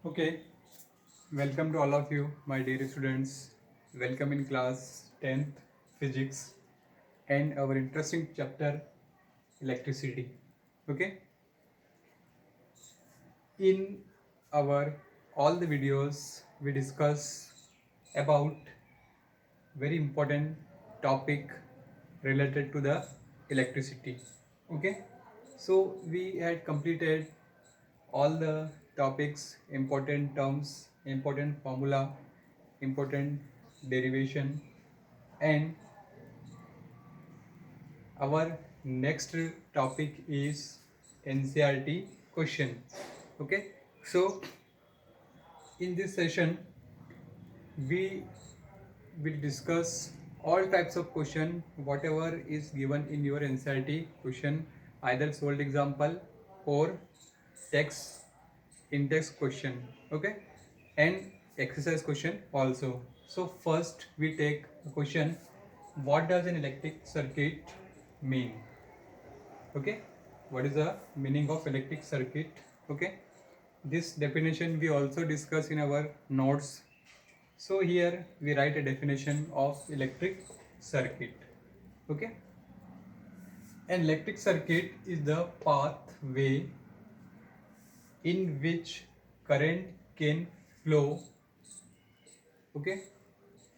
Okay, welcome to all of you, my dear students. Welcome in class 10th physics and our interesting chapter electricity. Okay, in our all the videos we discuss about very important topic related to the electricity. Okay, so we had completed all the topics, important terms, important formula, important derivation, and our next topic is NCRT question. Okay, so in this session we will discuss all types of question whatever is given in your NCRT question, either solved example or text in-text question. Okay, and exercise question also. So first we take a question, what does an electric circuit mean? Okay, what is the meaning of electric circuit? Okay, this definition we also discuss in our notes. So here we write a definition of electric circuit. Okay, an electric circuit is the pathway in which current can flow. Okay,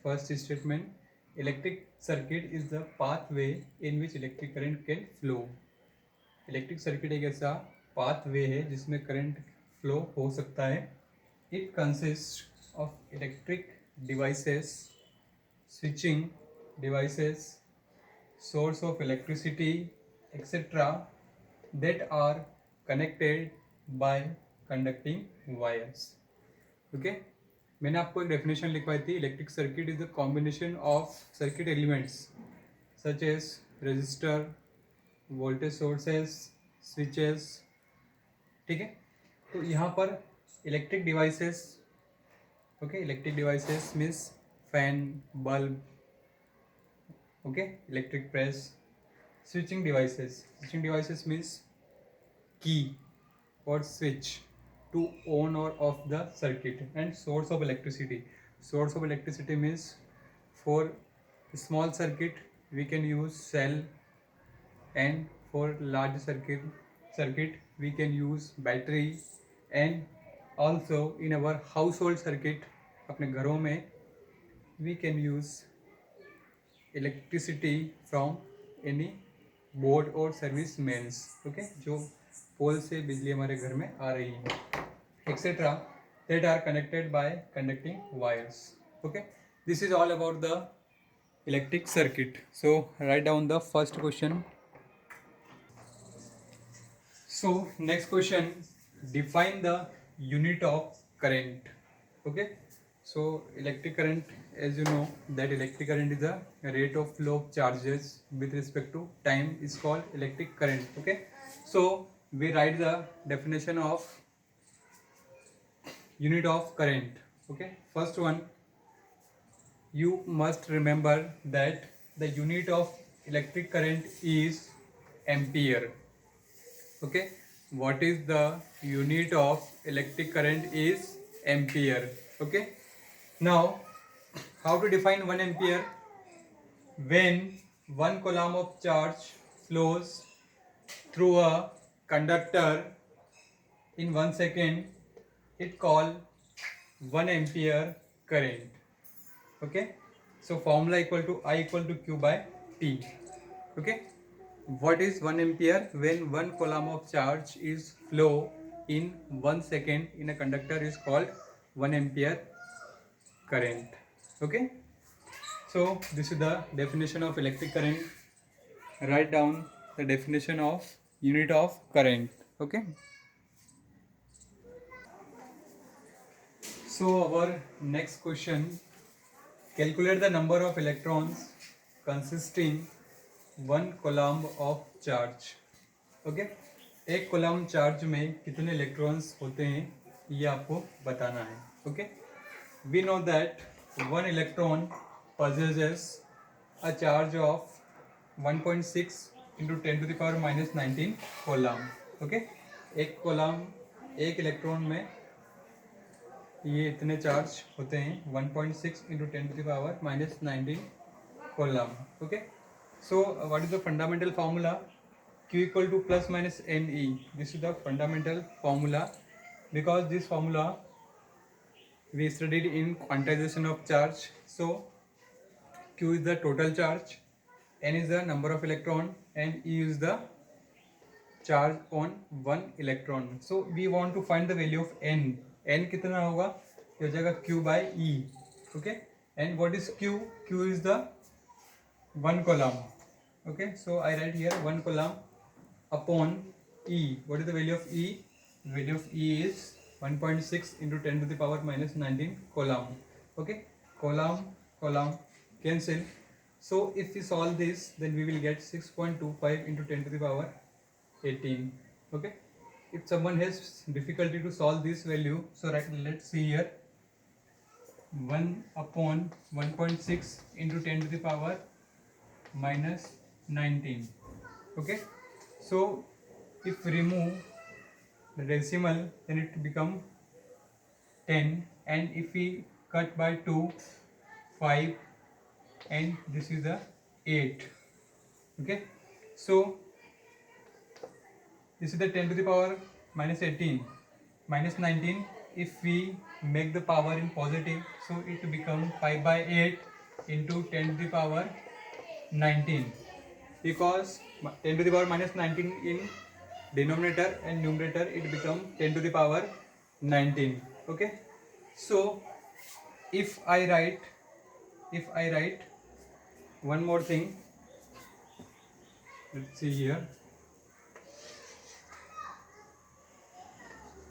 first statement, electric circuit is the pathway in which electric current can flow. Electric circuit एक ऐसा pathway है जिसमें current flow हो सकता है. It consist of electric devices, switching devices, source of electricity, etc. that are connected by conducting wires. Okay, मैंने आपको एक डेफिनेशन लिखवाई थी. Electric circuit is the combination of circuit elements such as resistor, voltage sources, switches. ठीक है, तो यहाँ पर electric devices. Okay, electric devices means fan, bulb. Okay, electric press. Switching devices means key or switch to on or off the circuit. And source of electricity means for small circuit we can use cell, and for large circuit we can use battery. And also in our household circuit, अपने घरों में we can use electricity from any board और service mains. Okay, जो पोल से बिजली हमारे घर में आ रही है, etcetera, that are connected by conducting wires. Okay, this is all about the electric circuit. So write down the first question. So next question, define the unit of current. Okay, so electric current, as you know that electric current is the rate of flow of charges with respect to time is called electric current. Okay, so we write the definition of unit of current. Okay, first one, you must remember that the unit of electric current is ampere. Okay, what is the unit of electric current is ampere. Okay, now how to define 1 ampere? When 1 coulomb of charge flows through a conductor in 1 second, it called 1 ampere current. Okay, so formula equal to I equal to Q by T. Okay, what is 1 ampere? When 1 coulomb of charge is flow in 1 second in a conductor is called 1 ampere current. Okay, so this is the definition of electric current. Write down the definition of unit of current. Okay, so our next question, calculate the number of electrons consisting 1 coulomb of charge. Okay, एक coulomb charge में कितने electrons होते हैं ये आपको बताना है. Okay, we know that 1 electron possesses a charge of 1.6 into 10 to the power minus 19 coulomb. Okay, एक कोलम्ब, एक इलेक्ट्रॉन में ये इतने चार्ज होते हैं 1.6 into 10⁻⁻19 coulomb. Okay, so what is the fundamental formula? Q equal to plus minus NE. This is the fundamental formula, because this formula we studied in quantization of charge. So Q is the total charge, N is the number of electron, and E is the charge on one electron. So we want to find the value of N. N कितना होगा? ये हो जाएगा Q by E. Okay, and what is Q? Q is the one column. Okay, so I write here one column upon E. What is the value of E? The value of E is 1.6 into 10⁻⁻19 coulomb. Okay, coulomb cancel. So if we solve this, then we will get 6.25 into 10⁻18. Okay, if someone has difficulty to solve this value, so let's see here, 1 upon 1.6 into 10⁻⁻19. Okay, so if remove the decimal, then it become 10, and if we cut by 2, 5, and this is the 8. Okay, so this is the 10⁻⁻18 minus 19. If we make the power in positive, so it become 5 by 8 into 10⁻⁻19, because 10⁻⁻19 in denominator and numerator it become 10⁻⁻19. Okay, so if I write one more thing, let's see here,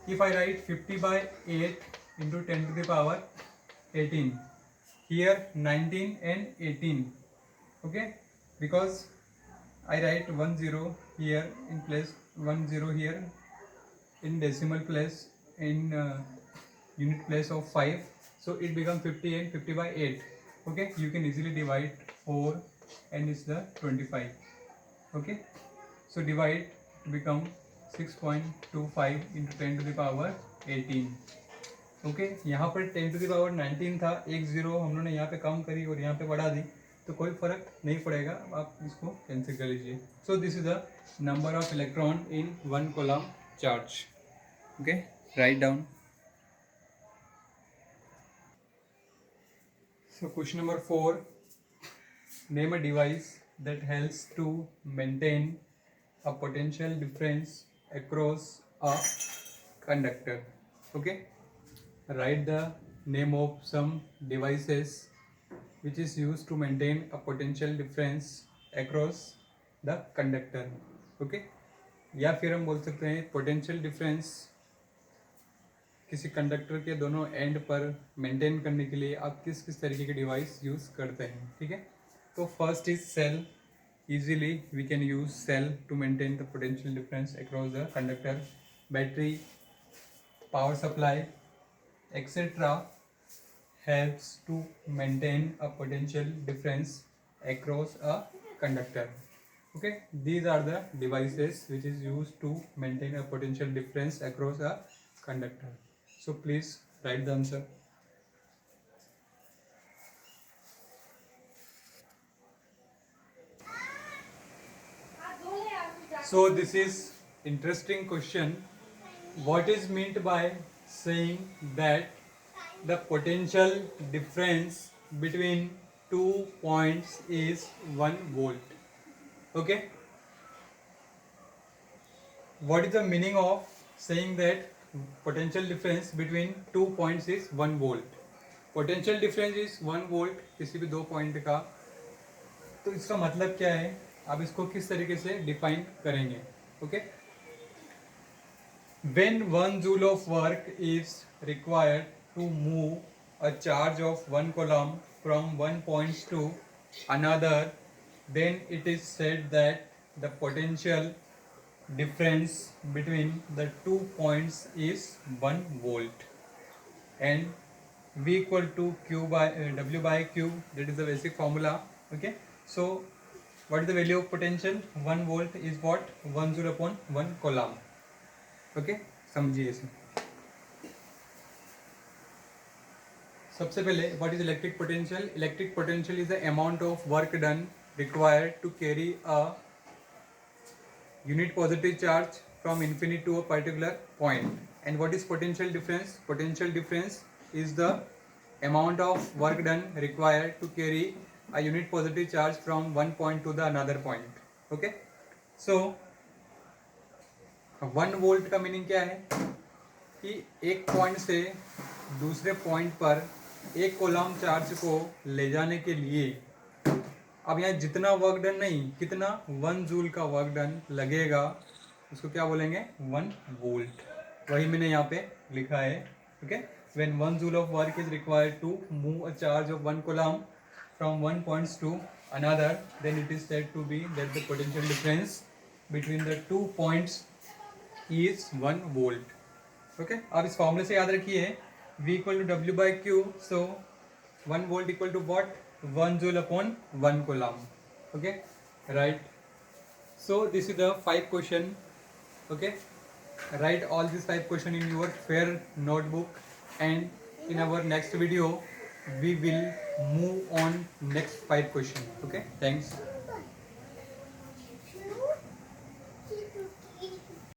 if I write 50 by 8 into 10⁻18, here 19 and 18. Okay, because I write 1 0 here in place, 1 0 here in decimal place, in unit place of 5, so it becomes 50 and 50 by 8. Okay, you can easily divide 4 and it's the 25. Okay, so divide to become 6.25 into 10⁻18. Okay, यहाँ पर 10⁻19 था, एक zero हम लोगों ने यहाँ पे कम करी और यहाँ पे बढ़ा दी, तो कोई फर्क नहीं पड़ेगा, आप इसको कैंसिल कर लीजिए. So this is the number of electron in one coulomb charge. Okay, write down. So question number 4, name a device that helps to maintain a potential difference across a conductor. Okay, write the name of some devices which is used to maintain a potential difference across the conductor. Okay, या फिर हम बोल सकते हैं potential difference किसी conductor के दोनों and पर मेंटेन करने के लिए आप किस किस तरीके के डिवाइस यूज़ करते हैं. ठीक है, तो first is cell. Easily we can use cell to maintain the potential difference across the conductor. Battery, power supply etcetera helps to maintain a potential difference across a conductor. Okay, these are the devices which is used to maintain a potential difference across a conductor. So please write the answer. So this is interesting question. What is meant by saying that the potential difference between 2 points is 1 volt? Okay, what is the meaning of saying that potential difference between 2 points is 1 volt? Potential difference is 1 volt किसी भी दो point का, तो इसका मतलब क्या है, आप इसको किस तरीके से डिफाइन करेंगे. Okay, when 1 joule of work is required to move a charge of 1 coulomb from one point to another, then it is said that the potential difference between the 2 points is 1 volt, and V equal to Q by W by Q, that is the basic formula. Okay, so what is the value of potential? 1 volt is what? 1 joule upon 1 coulomb. Okay, समझिए इसे. सबसे पहले what is electric potential? Electric potential is the amount of work done required to carry a unit positive charge from infinity to a particular point. And what is potential difference? Potential difference is the amount of work done required to carry a unit positive charge from one point to the another point. Okay, so 1 volt का meaning क्या है कि एक point से दूसरे point पर एक kolam charge को ले जाने के लिए अब यहाँ जितना वर्क डन नहीं, कितना 1 जूल का वर्क डन लगेगा, उसको क्या बोलेंगे? 1 वोल्ट। वही मैंने यहाँ पे लिखा है। Okay, when 1 joule of work is required to move a charge of 1 coulomb from one points to another, then it is said to be that the potential difference between the 2 points is 1 volt. Okay, आप इस फॉर्मूले से याद रखिए V equal to W by Q. So 1 volt equal to what? 1 joule upon 1 coulomb. Okay, right. So this is the 5 question. Okay, write all these 5 question in your fair notebook, and in our next video we will move on next 5 question. Okay, thanks.